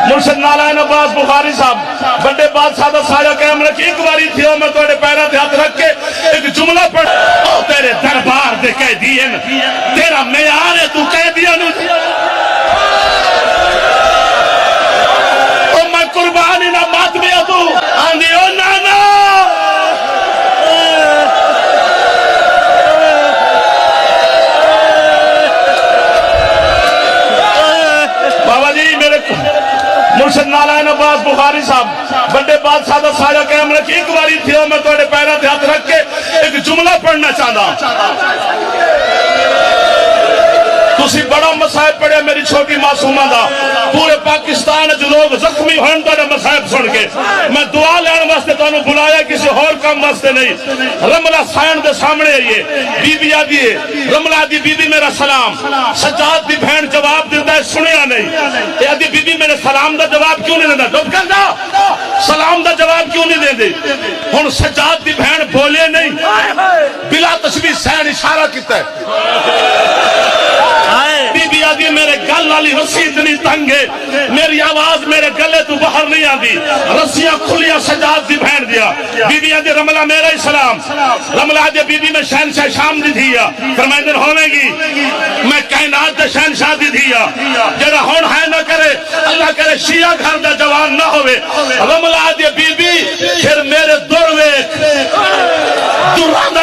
مرشد نالائن عباس بخاری صاحب بڑے بادشاہ دا سایہ قائم رکھی ایک باری تھیا میں توڑے پیرہ تے ہاتھ رکھ کے ایک جملہ پڑھ او تیرے دربار دے کہہ دیئے تیرا معیار ہے تو کہہ دیا نو او میں قربانی نہ مات میں تو آندھی او نانا بابا جی میرے مرشد نالائن عباس بخاری صاحب بڑے بادشاہ دا سایہ قائم رکھی ایک باری تھیا میں توڑے پیرہ تے ہاتھ رکھ کے ایک جملہ پڑھنا چاہتا تسی بڑا مسائب پڑھے میری چھوٹی معصومہ دا پورے پاکستان جو لوگ زخمی ہوئن تو مسائب سن کے میں دعا لین واسطے تو انہوں بلایا کسی اور کام واسطے نہیں رملہ سائن دے سامنے یہ بی بی آدھی ہے رملہ دی بی بی میرا سلام سجاد دی بہن جواب دیتا ہے سنیا نہیں یہ آدھی بی بی میرے سلام دا جواب کیوں نہیں دیتا ڈب کر دا سلام دا جواب کیوں نہیں دے دے ہن سجاد دی بہن بولے نہیں بلا تشبیح سین اشارہ کیتا ہے بی بی آدھی میرے گل والی رسی اتنی تنگ ہے میری آواز میرے گلے تو باہر نہیں آدھی رسیاں کھلیاں سجاد دی بہن دیا بی بی آدھی رملہ میرا اسلام رملہ آدھی بی بی میں شہنشاہ شام دی دیا فرمائیں دن ہونے گی میں کائنات دے شہنشاہ دی دیا جڑا ہون ہے نہ کرے اللہ کرے شیعہ گھر دا جوان نہ ہوئے رملہ آدھی بی بی پھر میرے دروے دران